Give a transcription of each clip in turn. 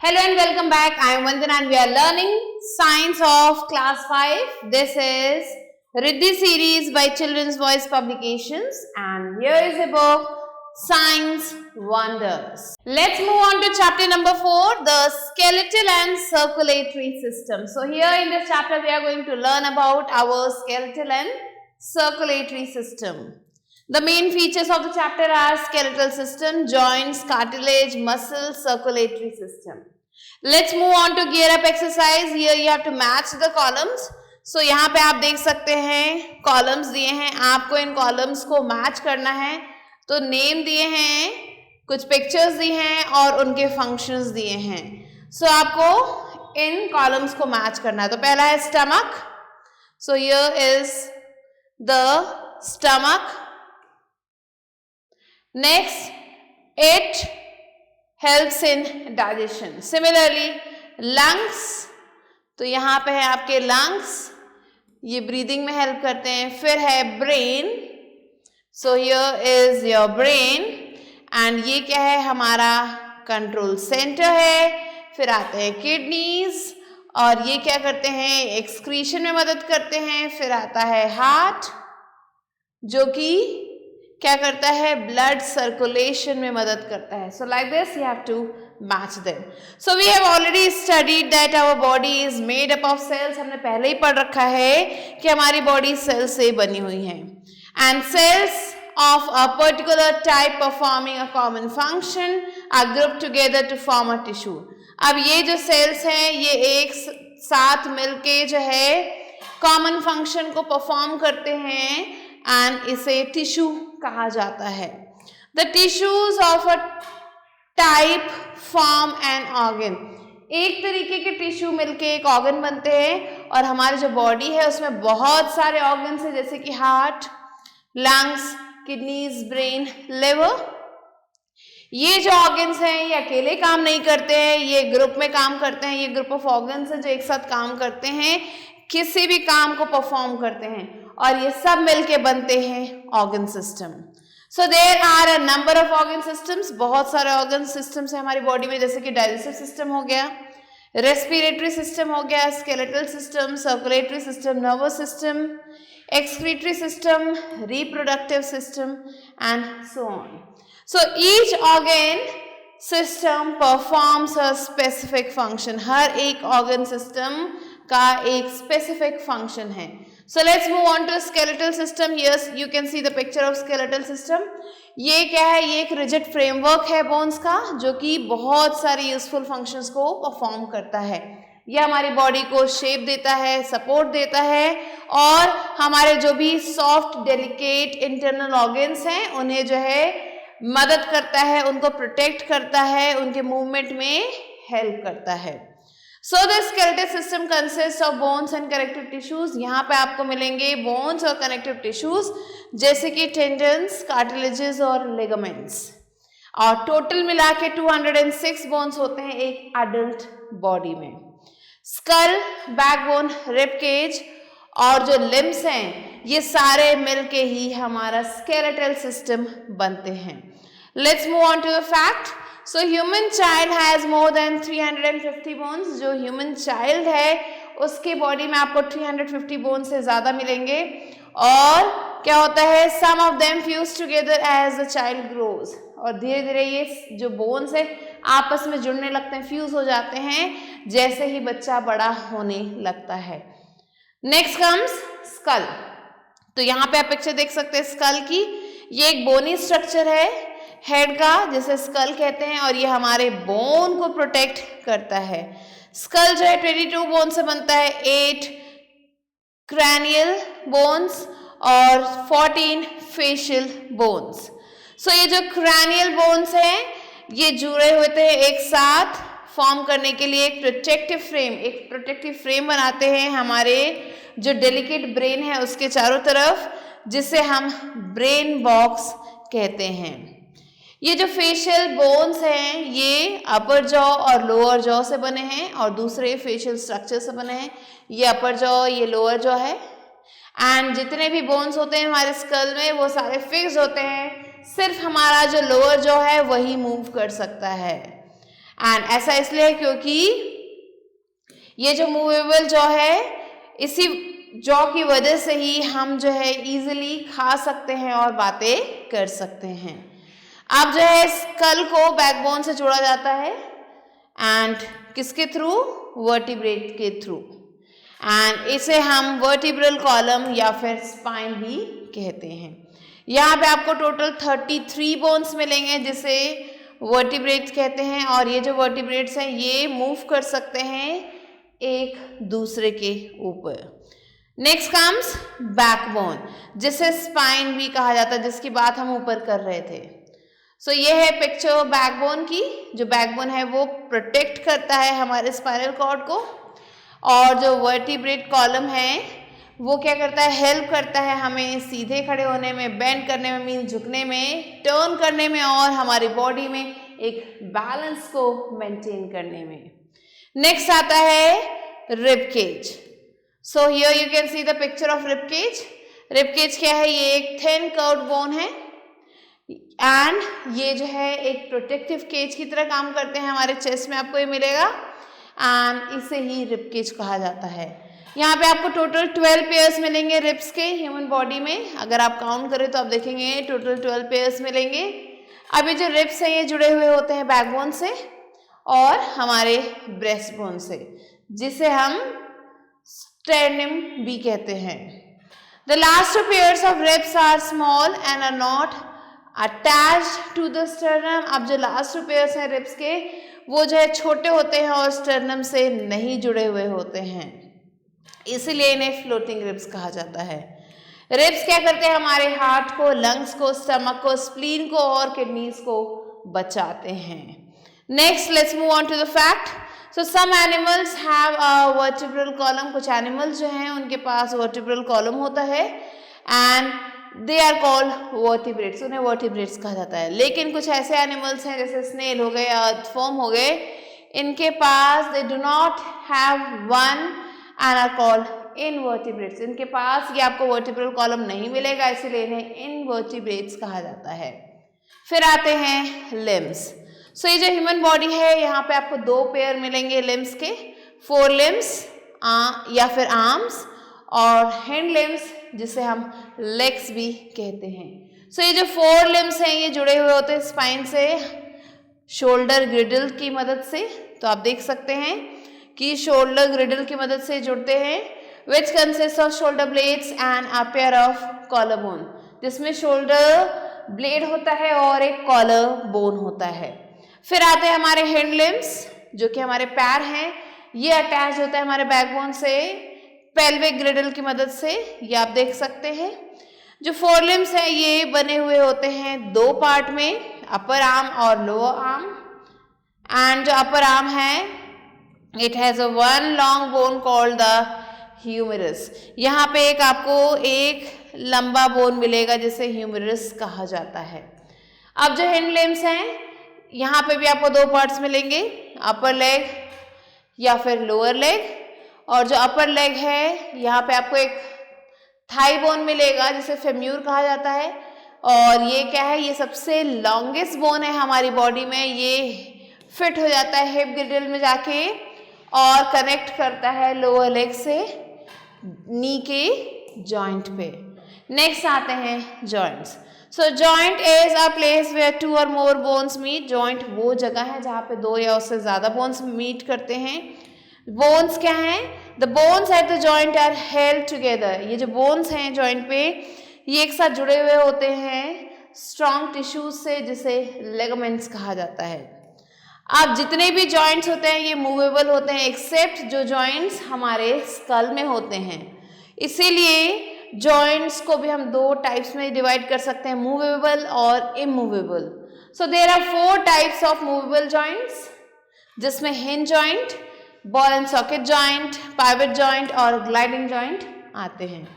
Hello and welcome back. I am Vandana and we are learning Science of Class 5. This is Riddhi series by Children's Voice Publications and here is a book, Science Wonders. Let's move on to chapter number 4, the skeletal and circulatory system. So here in this chapter we are going to learn about our skeletal and circulatory system. The main features of the chapter are skeletal system, joints, cartilage, muscle, circulatory system. Let's move on to gear up exercise. Here you have to match the columns. So यहाँ पे आप देख सकते हैं columns दिए हैं, आपको इन columns को match करना है. तो name दिए हैं, कुछ pictures दिए हैं और उनके functions दिए हैं. So आपको इन columns को match करना है. तो पहला है stomach. So here is the stomach. Next, it helps in digestion. Similarly, lungs. तो यहाँ पे है आपके lungs, ये breathing में help करते हैं. फिर है brain. So here is your brain. And ये क्या है हमारा control center है. फिर आते हैं kidneys और ये क्या करते हैं excretion में मदद करते हैं. फिर आता है heart जो कि क्या करता है ब्लड सर्कुलेशन में मदद करता है. So like this you have to match them. So we have already studied that our body is made up of cells. हमने पहले ही पढ़ रखा है कि हमारी बॉडी सेल से बनी हुई है. And cells of a particular type performing a common function are group together to form a tissue. अब ये जो सेल्स हैं ये एक साथ मिलके जो है कॉमन फंक्शन को परफॉर्म करते हैं एंड इसे टिश्यू कहा जाता है. The tissues of a type form an organ. एक तरीके के टिश्यू मिलके एक ऑर्गन बनते हैं और हमारी जो बॉडी है उसमें बहुत सारे ऑर्गन्स हैं जैसे कि heart, lungs, kidneys, brain, liver. ये जो ऑर्गन्स हैं ये अकेले काम नहीं करते हैं, ये ग्रुप में काम करते हैं. ये ग्रुप ऑफ ऑर्गन्स हैं जो एक साथ काम करते हैं, किसी भी काम को परफॉर्म करते हैं और ये सब मिलके बनते हैं organ system. So there are a number of organ systems. बहुत सारे ऑर्गन सिस्टम्स हैं हमारी बॉडी में जैसे कि डाइजेस्टिव सिस्टम हो गया, रेस्पिरेटरी सिस्टम हो गया, skeletal system, circulatory system, nervous system, excretory system, reproductive system and so on. So each organ system performs a specific function. हर एक ऑर्गन सिस्टम का एक स्पेसिफिक फंक्शन है. So let's move on to skeletal system. Here you can see the picture of skeletal system. ये क्या है, ये एक rigid framework है bones का जो कि बहुत सारे useful functions को perform करता है. ये हमारी body को shape देता है, support देता है और हमारे जो भी soft, delicate internal organs हैं उन्हें जो है मदद करता है, उनको protect करता है, उनके movement में help करता है. So the skeletal system consists of bones and connective tissues. यहाँ पे आपको मिलेंगे bones और connective tissues जैसे कि tendons, cartilages और ligaments. और total मिला के 206 bones होते हैं एक adult body में. Skull, backbone, rib cage और जो limbs हैं ये सारे मिलके ही हमारा skeletal system बनते हैं. Let's move on to the fact. So human child has more than 350 bones. जो human child है उसके body में आपको 350 bones से ज़्यादा मिलेंगे और क्या होता है some of them fuse together as the child grows. और धीरे धीरे ये जो bones है आपस में जुड़ने लगते हैं, fuse हो जाते हैं जैसे ही बच्चा बड़ा होने लगता है. Next comes skull. तो यहाँ पे आप पिक्चर देख सकते हैं skull की. ये एक bony structure है हेड का जिसे स्कल कहते हैं और ये हमारे बोन को प्रोटेक्ट करता है. स्कल जो है 22 बोन से बनता है, 8 क्रैनियल बोन्स और 14 फेशियल बोन्स. सो ये जो क्रैनियल बोन्स हैं ये जुड़े हुए थे एक साथ फॉर्म करने के लिए एक प्रोटेक्टिव फ्रेम बनाते हैं हमारे जो डेलिकेट ब्रेन है उसके चारों तरफ, जिसे हम ब्रेन बॉक्स कहते हैं. ये जो फेशियल बोन्स हैं ये अपर जॉ और लोअर जॉ से बने हैं और दूसरे फेशियल स्ट्रक्चर से बने हैं. ये अपर जॉ, ये लोअर जॉ है एंड जितने भी बोन्स होते हैं हमारे स्कल में वो सारे फिक्स होते हैं. सिर्फ हमारा जो लोअर जॉ है वही मूव कर सकता है. एंड ऐसा इसलिए है क्योंकि ये जो मूवेबल जॉ है, इसी जॉ की वजह से ही हम जो है इजीली खा सकते हैं और बातें कर सकते हैं। अब जो है स्कल को बैकबोन से जोड़ा जाता है एंड किसके थ्रू? वर्टिब्रेट के थ्रू, एंड इसे हम वर्टिब्रल कॉलम या फिर स्पाइन भी कहते हैं। यहाँ पे आपको टोटल 33 बोन्स मिलेंगे जिसे वर्टिब्रेट्स कहते हैं, और ये जो वर्टिब्रेट्स हैं ये मूव कर सकते हैं एक दूसरे के ऊपर। नेक्स्ट कम्स बैकबोन, जिसे स्पाइन भी कहा जाता है, जिसकी बात हम ऊपर कर रहे थे। सो ये है पिक्चर बैकबोन की। जो बैकबोन है वो प्रोटेक्ट करता है हमारे स्पाइनल कॉर्ड को, और जो वर्टिब्रेट कॉलम है वो क्या करता है? हेल्प करता है हमें सीधे खड़े होने में, बेंड करने में, मीन झुकने में, टर्न करने में, और हमारी बॉडी में एक बैलेंस को मेंटेन करने में। नेक्स्ट आता है rib cage. So here you can see the picture of rib cage. Rib cage क्या है? ये एक थिन कर्व्ड बोन है एंड ये जो है एक प्रोटेक्टिव केज की तरह काम करते हैं हमारे चेस्ट में, आपको ये मिलेगा, एंड इसे ही रिब केज कहा जाता है। यहाँ पे आपको टोटल 12 पेयर्स मिलेंगे रिब्स के ह्यूमन बॉडी में। अगर आप काउंट करें तो आप देखेंगे टोटल 12 पेयर्स मिलेंगे। अब ये जो रिब्स हैं ये जुड़े हुए होते हैं बैकबोन से और हमारे ब्रेस्ट बोन से, जिसे हम स्टेर्नम भी कहते हैं। The last two pairs of ribs are small and are not attached to the sternum। अब जो लास्ट टू पेयर्स हैं रिब्स के वो जो है छोटे होते हैं और स्टर्नम से नहीं जुड़े हुए होते हैं, इसीलिए इन्हें फ्लोटिंग रिब्स कहा जाता है। रिब्स क्या करते हैं? हमारे हार्ट को, लंग्स को, स्टमक को, स्प्लीन को और किडनीज को बचाते हैं। Next let's move on to the fact. So some animals have a vertebral column. कुछ एनिमल्स जो हैं उनके पास वर्टिब्रल कॉलम होता है and they are called vertebrates, उन्हें वर्टिब्रेट्स कहा जाता है। लेकिन कुछ ऐसे एनिमल्स हैं जैसे स्नेल हो गए, अर्थवर्म हो गए, इनके पास they do not have one and are called invertebrates. इनके पास ये आपको वर्टिब्रल कॉलम नहीं मिलेगा, इसीलिए इन्हें इनवर्टिब्रेट्स कहा जाता है। फिर आते हैं लिम्स। सो ये जो ह्यूमन बॉडी है यहाँ पे आपको 2 पेयर मिलेंगे लिम्स के, 4 लिम्स या फिर आर्म्स, और हैंड लिम्स जिसे हम लेग्स भी कहते हैं। सो ये जो 4 लिम्स हैं ये जुड़े हुए होते हैं स्पाइन से, शोल्डर ग्रिडल की मदद से। तो आप देख सकते हैं कि शोल्डर ग्रिडल की मदद से जुड़ते हैं, which consist of shoulder blades and a pair of collar bone, जिसमें शोल्डर ब्लेड होता है और एक कॉलर बोन होता है। फिर आते हैं हमारे हैंड लिम्स, जो कि हमारे पैर हैं, ये अटैच होता है हमारे बैकबोन से पेल्विक ग्रिडल की मदद से, ये आप देख सकते हैं। जो 4 लिम्स हैं ये बने हुए होते हैं 2 पार्ट में, अपर आर्म और लोअर आर्म, एंड जो अपर आर्म है it has a one long bone called the humerus. यहाँ पे एक आपको एक लंबा बोन मिलेगा जिसे ह्यूमरस कहा जाता है। अब जो हैंड लिम्स हैं यहाँ पे भी आपको 2 पार्ट्स मिलेंगे, अपर लेग या फिर लोअर लेग, और जो अपर लेग है यहाँ पे आपको एक थाई बोन मिलेगा जिसे फेम्यूर कहा जाता है, और ये क्या है? ये सबसे लॉन्गेस्ट बोन है हमारी बॉडी में। ये फिट हो जाता है हिप ग्रिडल में जाके और कनेक्ट करता है लोअर लेग से नी के जॉइंट पे। नेक्स्ट आते हैं joints. So joint is a place where 2 और मोर बोन्स मीट। जॉइंट वो जगह है जहाँ पे 2 या उससे ज़्यादा बोन्स मीट करते हैं। बोन्स क्या हैं? The bones at the joint are held together. ये जो बोन्स हैं जॉइंट पे ये एक साथ जुड़े हुए होते हैं स्ट्रॉन्ग टिश्यूज से, जिसे लिगामेंट्स कहा जाता है। अब जितने भी जॉइंट्स होते हैं ये मूवेबल होते हैं, एक्सेप्ट जो जॉइंट्स हमारे स्कल में होते हैं। इसीलिए जॉइंट्स को भी हम 2 टाइप्स में डिवाइड कर सकते हैं, मूवेबल और immovable. So there are 4 types of movable joints, जिसमें hinge joint, ball and socket joint, pivot joint और ग्लाइडिंग जॉइंट आते हैं।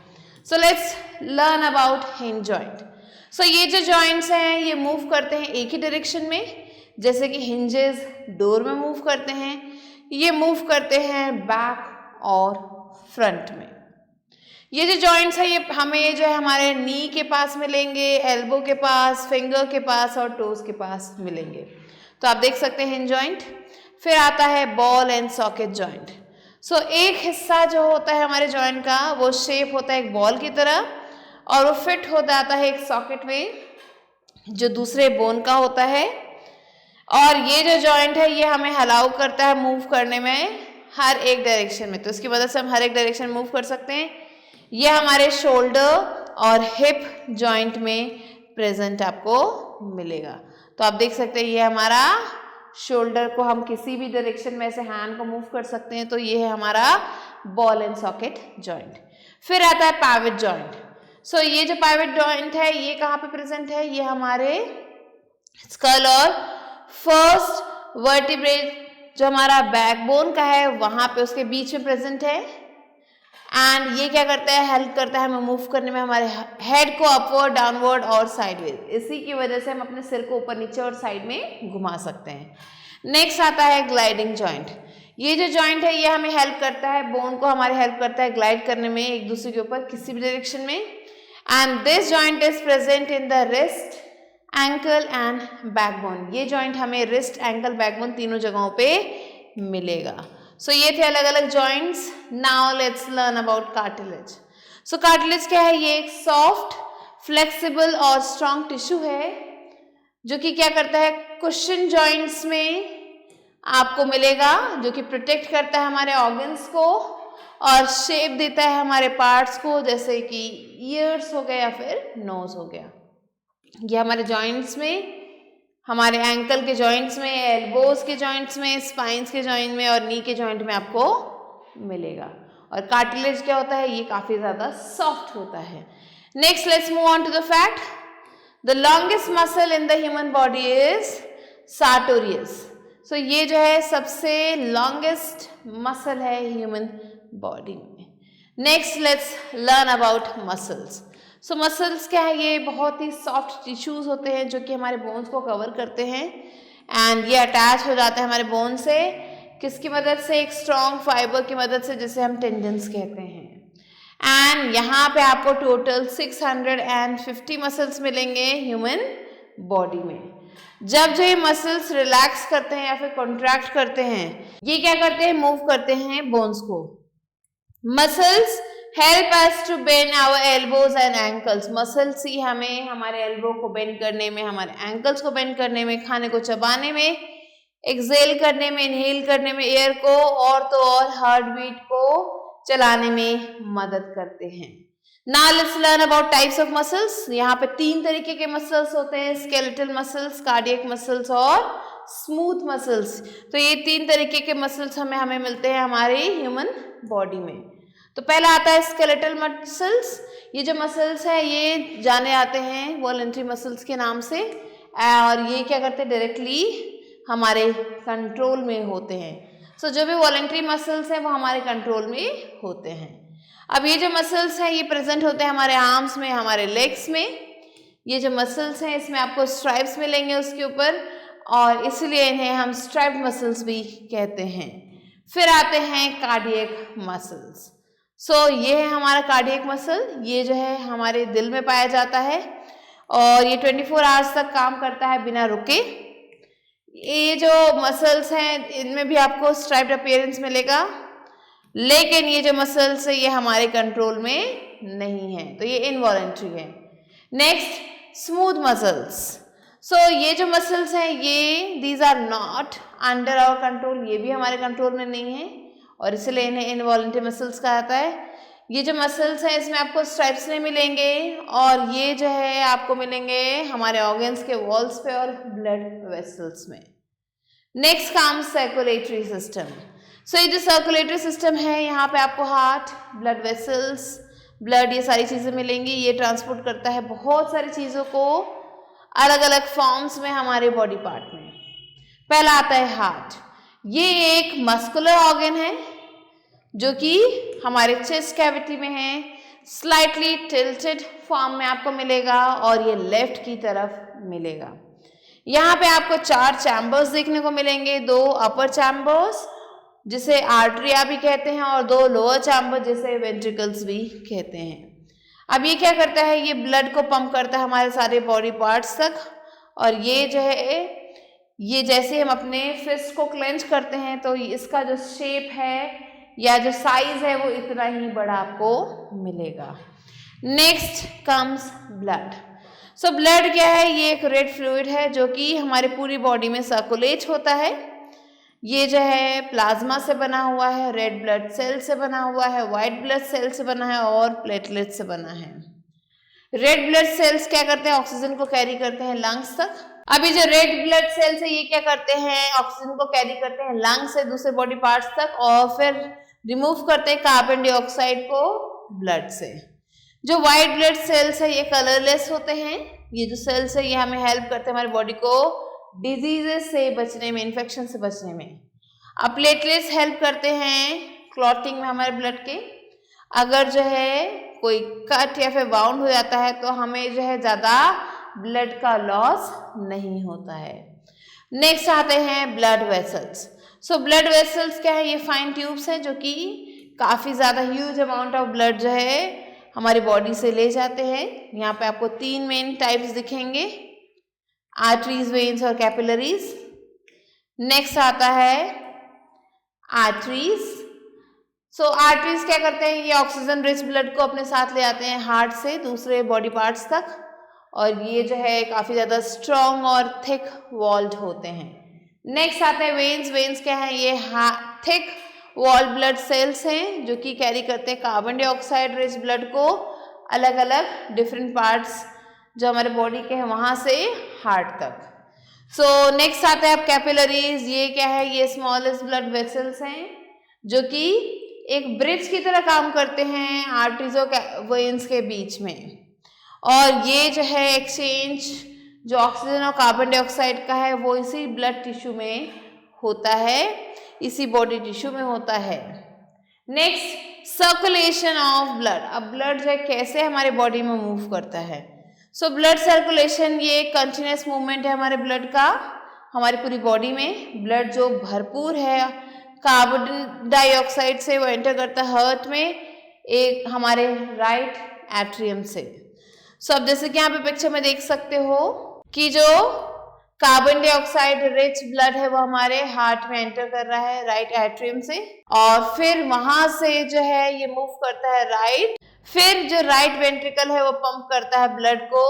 So let's learn about hinge joint. So ये जो जॉइंट्स हैं ये मूव करते हैं एक ही डायरेक्शन में, जैसे कि हिंजेस डोर में मूव करते हैं, ये मूव करते हैं बैक और फ्रंट में। ये जो जॉइंट्स है ये हमें जो है हमारे नी के पास मिलेंगे, एल्बो के पास, फिंगर के पास और टोज के पास मिलेंगे। तो तो आप देख सकते हैं हिंज जॉइंट। फिर आता है बॉल एंड सॉकेट जॉइंट। सो एक हिस्सा जो होता है हमारे जॉइंट का वो शेप होता है एक बॉल की तरह और वो फिट हो जाता है एक सॉकेट में जो दूसरे बोन का होता है। और ये जो जॉइंट है ये हमें अलाउ करता है मूव करने में हर एक डायरेक्शन में, तो इसकी मदद से हम हर एक डायरेक्शन मूव कर सकते हैं। ये हमारे शोल्डर और हिप जॉइंट में प्रेजेंट आपको मिलेगा। तो आप देख सकते हैं ये हमारा शोल्डर को हम किसी भी डायरेक्शन में ऐसे हैंड को मूव कर सकते हैं, तो ये है हमारा बॉल एंड सॉकेट जॉइंट। फिर आता है पाइवट जॉइंट। सो ये जो पाइवट जॉइंट है ये कहाँ पे प्रेजेंट है, ये हमारे स्कल और फर्स्ट वर्टिब्रे जो हमारा बैकबोन का है वहां पे उसके बीच में प्रेजेंट है। एंड ये क्या करता है, हेल्प करता है हमें मूव करने में हमारे हेड को अपवर्ड, डाउनवर्ड और साइडवेज। इसी की वजह से हम अपने सिर को ऊपर नीचे और साइड में घुमा सकते हैं। नेक्स्ट आता है ग्लाइडिंग जॉइंट। ये जो जॉइंट है ये हमें हेल्प करता है, बोन को हमारे हेल्प करता है ग्लाइड करने में एक दूसरे के ऊपर किसी भी डायरेक्शन में। And this joint is present in the wrist, ankle and backbone. ये जॉइंट हमें रिस्ट, एंकल, बैकबोन तीनों जगहों पे मिलेगा। सो ये थे अलग अलग joints. Now let's learn about cartilage. So cartilage क्या है, ये एक सॉफ्ट, फ्लेक्सिबल और स्ट्रॉन्ग टिश्यू है जो कि क्या करता है, कुशन जॉइंट्स में आपको मिलेगा, जो कि प्रोटेक्ट करता है हमारे ऑर्गन्स को और शेप देता है हमारे पार्ट्स को, जैसे कि ईयर्स हो गया या फिर नोज हो गया। ये हमारे जॉइंट्स में, हमारे एंकल के जॉइंट्स में, एल्बोज के जॉइंट्स में, स्पाइंस के जॉइंट में और नी के जॉइंट में आपको मिलेगा। और कार्टिलेज क्या होता है, ये काफी ज्यादा सॉफ्ट होता है। Next let's move on to the fact. The longest muscle in the human body is sartorius. So ये जो है सबसे लॉन्गेस्ट मसल है ह्यूमन बॉडी में। Next let's learn about muscles. So muscles क्या है, ये बहुत ही सॉफ्ट टिश्यूज होते हैं जो कि हमारे बोन्स को कवर करते हैं एंड ये अटैच हो जाते हैं हमारे बोन से, किसकी मदद से, एक स्ट्रॉन्ग फाइबर की मदद से जिसे हम टेंडन्स कहते हैं। एंड यहाँ पे आपको टोटल 650 मसल्स मिलेंगे ह्यूमन बॉडी में। जब जो ये मसल्स रिलैक्स करते हैं या फिर कॉन्ट्रैक्ट करते हैं, ये क्या करते हैं, मूव करते हैं बोन्स को। Muscles help us to bend our elbows and ankles. Muscles ही हमें हमारे एल्बो को बेंड करने में, हमारे एंकल्स को बेंड करने में, खाने को चबाने में, एक्सेल करने में, इनहेल करने में एयर को, और तो और हार्ट बीट को चलाने में मदद करते हैं। Now let's learn about types of muscles. यहाँ पे 3 तरीके के मसल्स होते हैं, स्केलेटल मसल्स, कार्डियक मसल्स और स्मूथ मसल्स। तो ये 3 तरीके के मसल्स हमें मिलते हैं हमारे ह्यूमन बॉडी में। तो पहला आता है स्केलेटल मसल्स। ये जो मसल्स है ये जाने आते हैं वॉलंटरी मसल्स के नाम से और ये क्या करते हैं, डायरेक्टली हमारे कंट्रोल में होते हैं। सो जो भी वॉलंटरी मसल्स हैं वो हमारे कंट्रोल में होते हैं। अब ये जो मसल्स हैं ये प्रेजेंट होते हैं हमारे आर्म्स में, हमारे लेग्स में। ये जो मसल्स हैं इसमें आपको स्ट्राइप्स मिलेंगे उसके ऊपर और इसलिए इन्हें हम स्ट्राइप्ड मसल्स भी कहते हैं। फिर आते हैं कार्डियक मसल्स। सो ये है हमारा कार्डियक मसल। ये जो है हमारे दिल में पाया जाता है और ये 24 आवर्स तक काम करता है बिना रुके। ये जो मसल्स हैं इनमें भी आपको स्ट्राइप्ड अपीयरेंस मिलेगा, लेकिन ये जो मसल्स है ये हमारे कंट्रोल में नहीं है, तो ये इनवॉलंटरी है। Next smooth muscles. सो ये जो मसल्स हैं ये these are not under our control, ये भी हमारे कंट्रोल में नहीं है और इसलिए इन्हें इनवॉलंटरी मसल्स कहा जाता है। ये जो मसल्स हैं इसमें आपको स्ट्राइप्स नहीं मिलेंगे और ये जो है आपको मिलेंगे हमारे ऑर्गन्स के वॉल्स पे और ब्लड वेसल्स में। Next comes circulatory system. So ये जो सर्कुलेटरी सिस्टम है यहाँ पे आपको हार्ट, ब्लड वेसल्स, ब्लड, ये सारी चीज़ें मिलेंगी। ये ट्रांसपोर्ट करता है बहुत सारी चीज़ों को अलग अलग फॉर्म्स में हमारे बॉडी पार्ट में। पहला आता है हार्ट। ये एक मस्कुलर ऑर्गन है जो कि हमारे चेस्ट कैविटी में है, स्लाइटली टिल्टेड फॉर्म में आपको मिलेगा और ये लेफ्ट की तरफ मिलेगा। यहाँ पे आपको 4 चैम्बर्स देखने को मिलेंगे, 2 अपर चैम्बर्स जिसे आर्टरिया भी कहते हैं और 2 लोअर चैम्बर जिसे वेंट्रिकल्स भी कहते हैं। अब ये क्या करता है, ये ब्लड को पंप करता है हमारे सारे बॉडी पार्ट्स तक और ये जो है ये जैसे हम अपने फिस्ट को क्लेंच करते हैं तो इसका जो शेप है या जो साइज है वो इतना ही बड़ा आपको मिलेगा। Next comes blood. So blood क्या है? ये एक रेड फ्लूइड है जो कि हमारे पूरी बॉडी में सर्कुलेट होता है। ये जो है प्लाज्मा से बना हुआ है, रेड ब्लड सेल से बना हुआ है, व्हाइट ब्लड सेल से बना है और प्लेटलेट से बना है। रेड ब्लड सेल्स क्या करते हैं? ऑक्सीजन को कैरी करते हैं लंग्स तक। अभी जो रेड ब्लड सेल्स है ये क्या करते हैं? ऑक्सीजन को कैरी करते हैं लंग्स से दूसरे बॉडी पार्ट्स तक और फिर रिमूव करते हैं कार्बन डाइऑक्साइड को ब्लड से। जो व्हाइट ब्लड सेल्स है ये कलरलेस होते हैं। ये जो सेल्स है ये हमें हेल्प करते हैं हमारी बॉडी को डिजीजेस से बचने में, इन्फेक्शन से बचने में। अब प्लेटलेट्स हेल्प करते हैं क्लॉटिंग में हमारे ब्लड के। अगर जो है कोई कट या फिर बाउंड हो जाता है तो हमें जो है ज़्यादा ब्लड का लॉस नहीं होता है। नेक्स्ट आते हैं blood vessels. So blood vessels क्या है? ये फाइन ट्यूब्स हैं जो कि काफ़ी ज़्यादा ह्यूज अमाउंट ऑफ ब्लड जो है हमारी बॉडी से ले जाते हैं। यहाँ पे आपको 3 मेन टाइप्स दिखेंगे, आर्टरीज, वेन्स और कैपिलरीज। नेक्स्ट आता है आर्टरीज। सो आर्टरीज क्या करते हैं? ये ऑक्सीजन रिच ब्लड को अपने साथ ले आते हैं हार्ट से दूसरे बॉडी पार्ट्स तक और ये जो है काफ़ी ज़्यादा स्ट्रॉन्ग और थिक वॉल्ड होते हैं। नेक्स्ट आते हैं वेन्स। वेन्स क्या है? ये थिक वॉल ब्लड सेल्स हैं जो कि कैरी करते हैं कार्बन डाइऑक्साइड रिच ब्लड को अलग अलग डिफरेंट पार्ट्स जो हमारे बॉडी के हैं वहाँ से हार्ट तक। सो नेक्स्ट आता है अब कैपिलरीज। ये क्या है? ये स्मॉलेस्ट ब्लड वेसल्स हैं जो कि एक ब्रिज की तरह काम करते हैं आर्टरीज और वेन्स के बीच में और ये जो है एक्सचेंज जो ऑक्सीजन और कार्बन डाइऑक्साइड का है वो इसी ब्लड टिश्यू में होता है, इसी बॉडी टिश्यू में होता है। Next circulation of blood. अब ब्लड जो है कैसे हमारे बॉडी में मूव करता है? सो ब्लड सर्कुलेशन ये कंटिन्यूस मूवमेंट है हमारे ब्लड का हमारी पूरी बॉडी में। ब्लड जो भरपूर है कार्बन डाइऑक्साइड से वो एंटर करता है हार्ट में एक हमारे राइट एट्रियम से। सो अब जैसे कि यहाँ पे पिक्चर में देख सकते हो कि जो कार्बन डाइऑक्साइड रिच ब्लड है वो हमारे हार्ट में एंटर कर रहा है राइट एट्रियम से और फिर वहां से जो है ये मूव करता है राइट। फिर जो राइट वेंट्रिकल है वो पंप करता है ब्लड को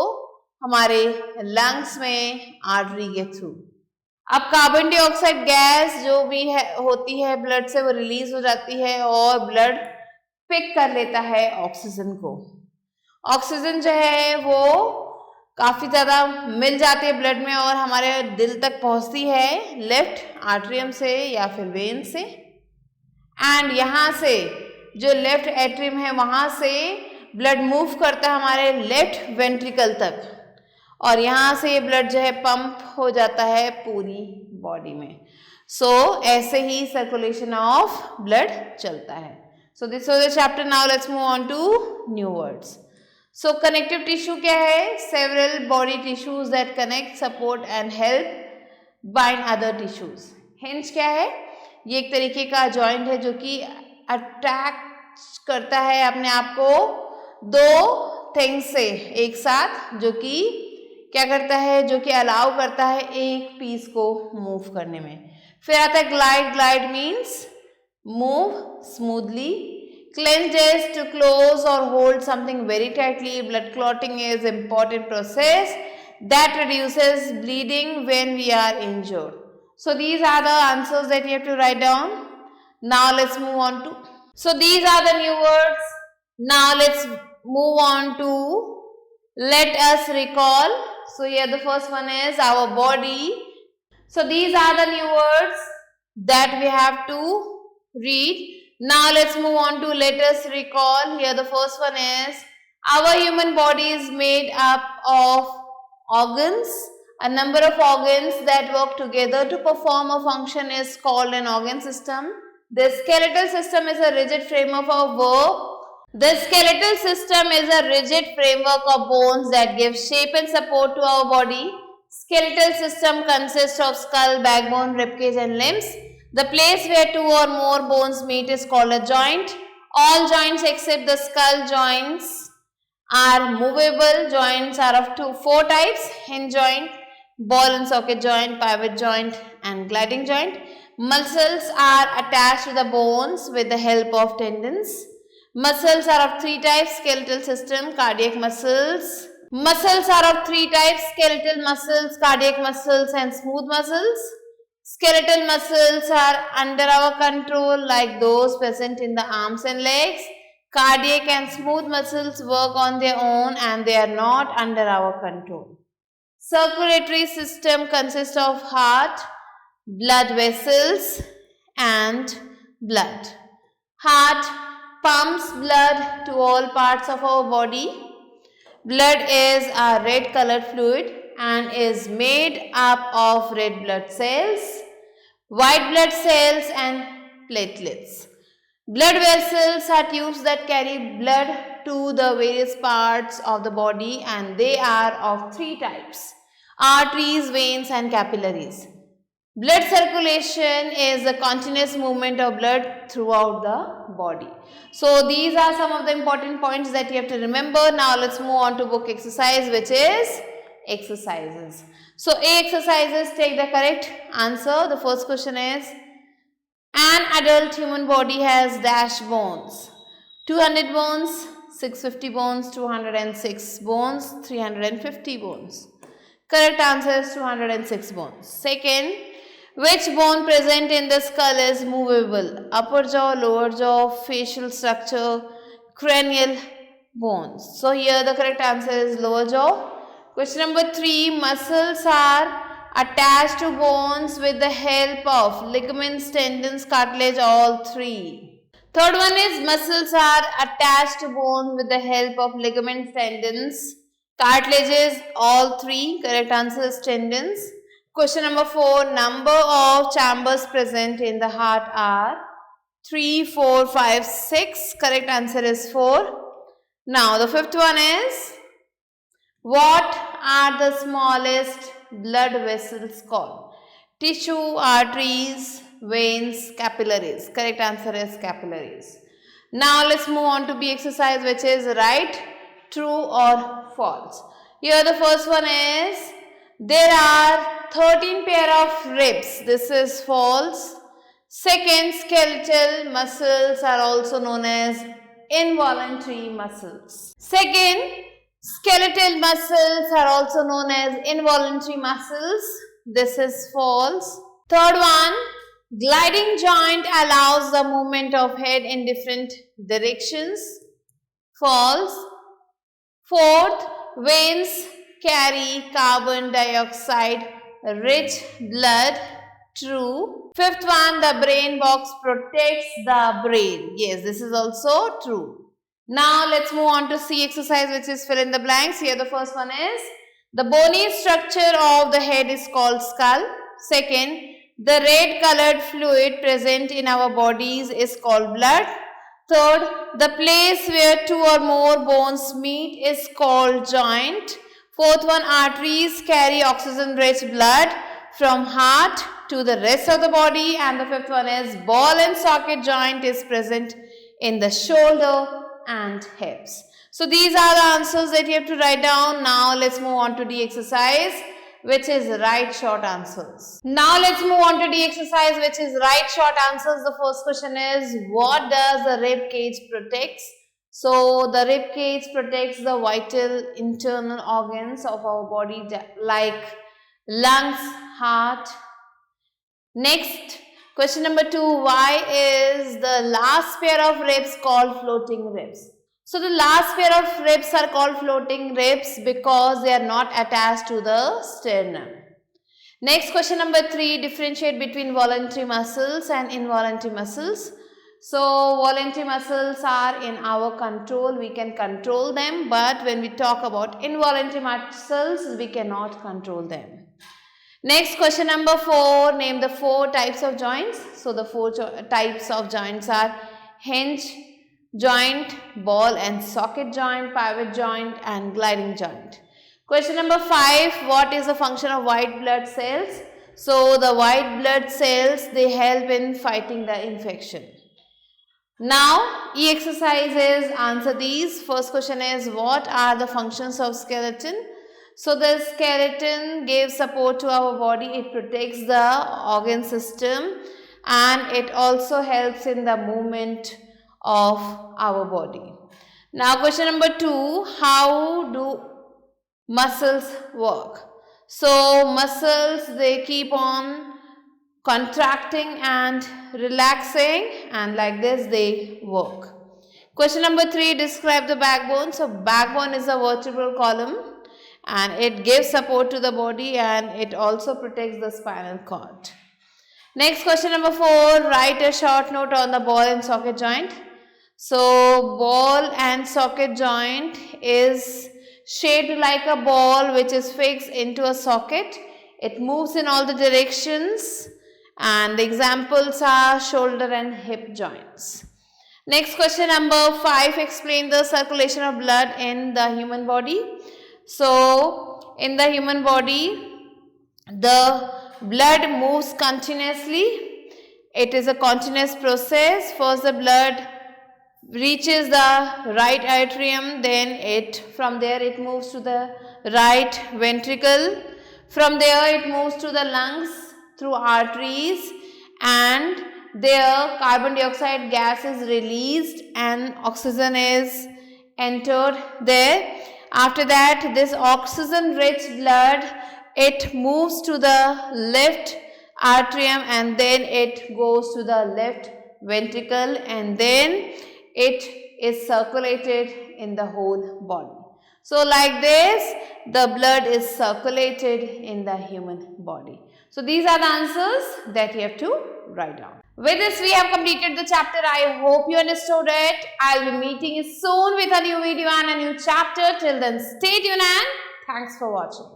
हमारे लंग्स में आर्टरी के थ्रू। अब कार्बन डाइऑक्साइड गैस जो भी है होती है ब्लड से वो रिलीज हो जाती है और ब्लड पिक कर लेता है ऑक्सीजन को। ऑक्सीजन जो है वो काफ़ी ज़्यादा मिल जाती है ब्लड में और हमारे दिल तक पहुंचती है लेफ्ट आर्टरियम से या फिर वेन से। एंड यहाँ से जो लेफ्ट एट्रियम है वहाँ से ब्लड मूव करता है हमारे लेफ्ट वेंट्रिकल तक और यहाँ से ये ब्लड जो है पंप हो जाता है पूरी बॉडी में। सो ऐसे ही सर्कुलेशन ऑफ ब्लड चलता है। So this was the chapter. Now let's move on to new words. So connective tissue क्या है? Several body tissues that connect, support and help bind other tissues. Hinge क्या है? ये एक तरीके का जॉइंट है जो कि अटैच करता है अपने आप को दो थिंग्स से एक साथ, जो कि क्या करता है? जो कि अलाउ करता है एक पीस को मूव करने में। फिर आता है glide. Glide means move smoothly. Clench is to close or hold something very tightly. Blood clotting is important process that reduces bleeding when we are injured. So these are the answers that you have to write down. Now let's move on to. So these are the new words. Now let's move on to let us recall. So here the first one is our body. So these are the new words that we have to read. Now let's move on to let us recall. Here the first one is our human body is made up of organs. A number of organs that work together to perform a function is called an organ system. The skeletal system is a rigid framework of The skeletal system is a rigid framework of bones that gives shape and support to our body. Skeletal system consists of skull, backbone, ribcage and limbs. The place where two or more bones meet is called a joint. All joints except the skull joints are movable. Joints are of four types: hinge joint, ball and socket joint, pivot joint and gliding joint. Muscles are attached to the bones with the help of tendons. Muscles are of three types: skeletal system, cardiac muscles. Muscles are of three types: skeletal muscles, cardiac muscles and smooth muscles. Skeletal muscles are under our control like those present in the arms and legs. Cardiac and smooth muscles work on their own and they are not under our control. Circulatory system consists of heart, blood vessels and blood. Heart pumps blood to all parts of our body. Blood is a red colored fluid and is made up of red blood cells, white blood cells and platelets. Blood vessels are tubes that carry blood to the various parts of the body and they are of three types: arteries, veins and capillaries. Blood circulation is a continuous movement of blood throughout the body. So these are some of the important points that you have to remember. Now let's move on to book exercise, which is exercises. So A exercises, take the correct answer. The first question is, an adult human body has dash bones: 200 bones, 650 bones, 206 bones, 350 bones. Correct answer is 206 bones. Second, which bone present in the skull is movable? Upper jaw, lower jaw, facial structure, cranial bones. So here the correct answer is lower jaw. Question number 3, muscles are attached to bones with the help of ligaments, tendons, cartilage, all three. Third one is, muscles are attached to bones with the help of ligaments, tendons, cartilages, all three. Correct answer is tendons. Question number 4, number of chambers present in the heart are 3, 4, 5, 6. Correct answer is 4. Now the fifth one is, what are the smallest blood vessels called? Tissue, arteries, veins, capillaries. Correct answer is capillaries. Now let's move on to B exercise, which is right, true or false. Here the first one is, there are 13 pair of ribs. This is false. Second, skeletal muscles are also known as involuntary muscles. Second, skeletal muscles are also known as involuntary muscles. This is false. Third one, gliding joint allows the movement of head in different directions. False. Fourth, veins carry carbon dioxide rich blood. True. Fifth one, the brain box protects the brain. Yes, this is also true. Now let's move on to C exercise, which is fill in the blanks. Here the first one is, the bony structure of the head is called skull. Second, the red colored fluid present in our bodies is called blood. Third, the place where two or more bones meet is called joint. Fourth one, arteries carry oxygen rich blood from heart to the rest of the body. And the fifth one is, ball and socket joint is present in the shoulder and hips. So these are the answers that you have to write down. Now let's move on to D exercise, which is right short answers. Now let's move on to D exercise, which is right short answers. The first question is, what does the rib cage protect? So the rib cage protects the vital internal organs of our body like lungs, heart. Next, question number 2, why is the last pair of ribs called floating ribs? So the last pair of ribs are called floating ribs because they are not attached to the sternum. Next, question number 3, differentiate between voluntary muscles and involuntary muscles. So voluntary muscles are in our control, we can control them, but when we talk about involuntary muscles, we cannot control them. Next, question number 4, name the 4 types of joints. So the 4 types of joints are hinge joint, ball and socket joint, pivot joint and gliding joint. Question number 5, what is the function of white blood cells? So the white blood cells, they help in fighting the infection. Now E exercises, answer these. First question is, what are the functions of skeleton? So the skeleton gives support to our body. It protects the organ system and it also helps in the movement of our body. Now question number 2, how do muscles work? So muscles, they keep on contracting and relaxing, and like this they work. Question number 3, describe the backbone. So backbone is a vertebral column and it gives support to the body and it also protects the spinal cord. Next question number 4, write a short note on the ball and socket joint. So ball and socket joint is shaped like a ball which is fixed into a socket. It moves in all the directions and the examples are shoulder and hip joints. Next question number 5, explain the circulation of blood in the human body. So in the human body, the blood moves continuously. It is a continuous process. First the blood reaches the right atrium, then from there it moves to the right ventricle. From there it moves to the lungs through arteries, and there carbon dioxide gas is released and oxygen is entered there. After that, this oxygen rich blood, it moves to the left atrium and then it goes to the left ventricle and then it is circulated in the whole body. So like this, the blood is circulated in the human body. So these are the answers that you have to write down. With this, we have completed the chapter. I hope you understood it. I'll be meeting you soon with a new video and a new chapter. Till then, stay tuned and thanks for watching.